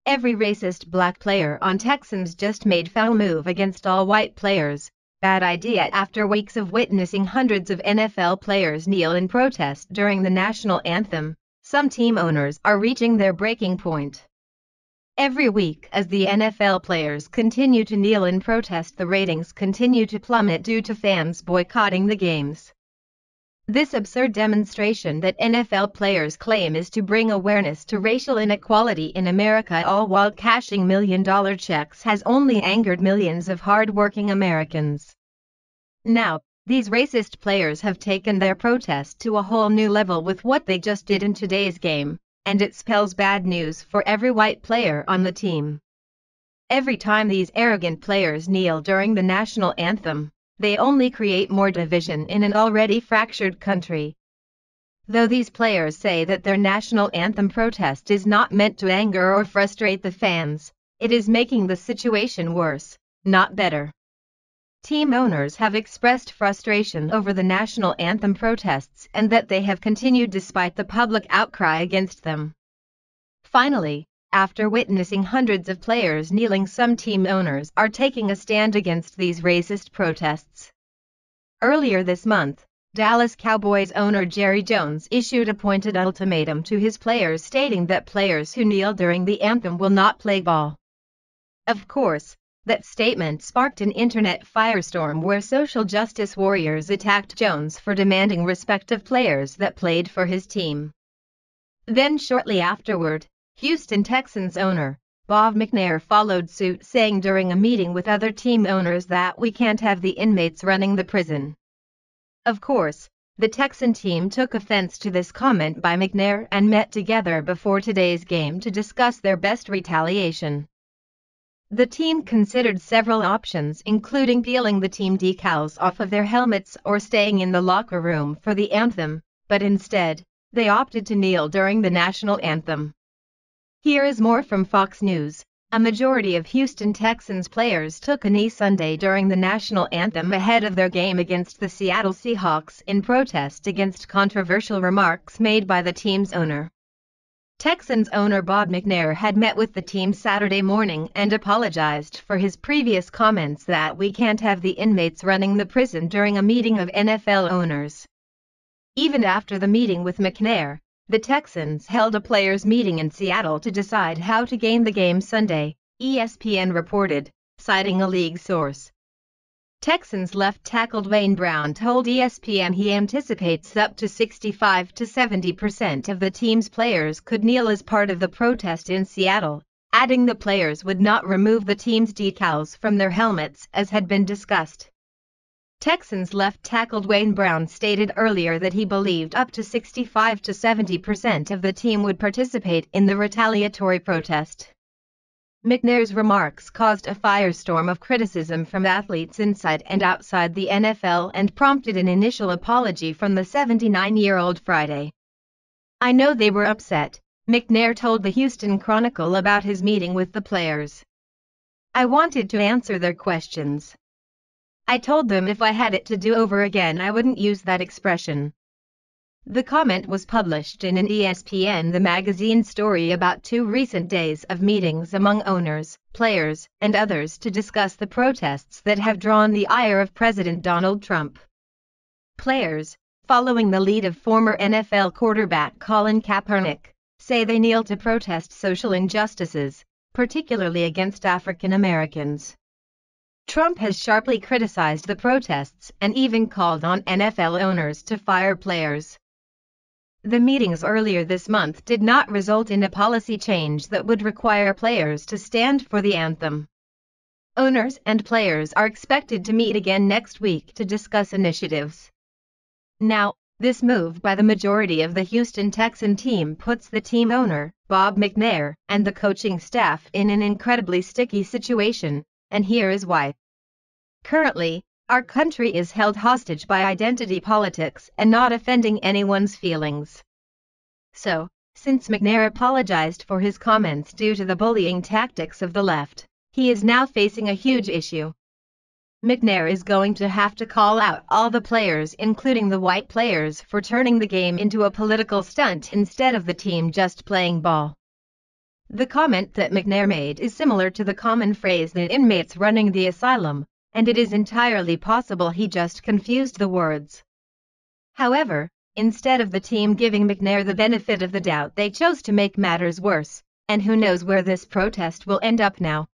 Every racist black player on Texans just made foul move against all white players. Bad idea. After weeks of witnessing hundreds of NFL players kneel in protest during the national anthem, some team owners are reaching their breaking point. Every week as the NFL players continue to kneel in protest, the ratings continue to plummet due to fans boycotting the games. This absurd demonstration that NFL players claim is to bring awareness to racial inequality in America, all while cashing million-dollar checks, has only angered millions of hardworking Americans. Now, these racist players have taken their protest to a whole new level with what they just did in today's game, and it spells bad news for every white player on the team. Every time these arrogant players kneel during the national anthem, they only create more division in an already fractured country. Though these players say that their national anthem protest is not meant to anger or frustrate the fans, it is making the situation worse, not better. Team owners have expressed frustration over the national anthem protests and that they have continued despite the public outcry against them. Finally, after witnessing hundreds of players kneeling, some team owners are taking a stand against these racist protests. Earlier this month, Dallas Cowboys owner Jerry Jones issued a pointed ultimatum to his players, stating that players who kneel during the anthem will not play ball. Of course, that statement sparked an internet firestorm where social justice warriors attacked Jones for demanding respect of players that played for his team. Then shortly afterward, Houston Texans owner Bob McNair followed suit, saying during a meeting with other team owners that we can't have the inmates running the prison. Of course, the Texan team took offense to this comment by McNair and met together before today's game to discuss their best retaliation. The team considered several options, including peeling the team decals off of their helmets or staying in the locker room for the anthem, but instead, they opted to kneel during the national anthem. Here is more from Fox News. A majority of Houston Texans players took a knee Sunday during the national anthem ahead of their game against the Seattle Seahawks in protest against controversial remarks made by the team's owner. Texans owner Bob McNair had met with the team Saturday morning and apologized for his previous comments that we can't have the inmates running the prison during a meeting of NFL owners. Even after the meeting with McNair, the Texans held a players' meeting in Seattle to decide how to game the game Sunday, ESPN reported, citing a league source. Texans left tackle Dwayne Brown told ESPN he anticipates up to 65 to 70% of the team's players could kneel as part of the protest in Seattle, adding the players would not remove the team's decals from their helmets as had been discussed. Texans left tackle Dwayne Brown stated earlier that he believed up to 65 to 70% of the team would participate in the retaliatory protest. McNair's remarks caused a firestorm of criticism from athletes inside and outside the NFL and prompted an initial apology from the 79-year-old Friday. I know they were upset, McNair told the Houston Chronicle about his meeting with the players. I wanted to answer their questions. I told them if I had it to do over again I wouldn't use that expression. The comment was published in an ESPN The Magazine story about 2 recent days of meetings among owners, players, and others to discuss the protests that have drawn the ire of President Donald Trump. Players, following the lead of former NFL quarterback Colin Kaepernick, say they kneel to protest social injustices, particularly against African Americans. Trump has sharply criticized the protests and even called on NFL owners to fire players. The meetings earlier this month did not result in a policy change that would require players to stand for the anthem. Owners and players are expected to meet again next week to discuss initiatives. Now, this move by the majority of the Houston Texan team puts the team owner, Bob McNair, and the coaching staff in an incredibly sticky situation, and here is why. Currently, our country is held hostage by identity politics and not offending anyone's feelings. So, since McNair apologized for his comments due to the bullying tactics of the left, he is now facing a huge issue. McNair is going to have to call out all the players, including the white players, for turning the game into a political stunt instead of the team just playing ball. The comment that McNair made is similar to the common phrase that inmates running the asylum, and it is entirely possible he just confused the words. However, instead of the team giving McNair the benefit of the doubt, they chose to make matters worse, and who knows where this protest will end up now.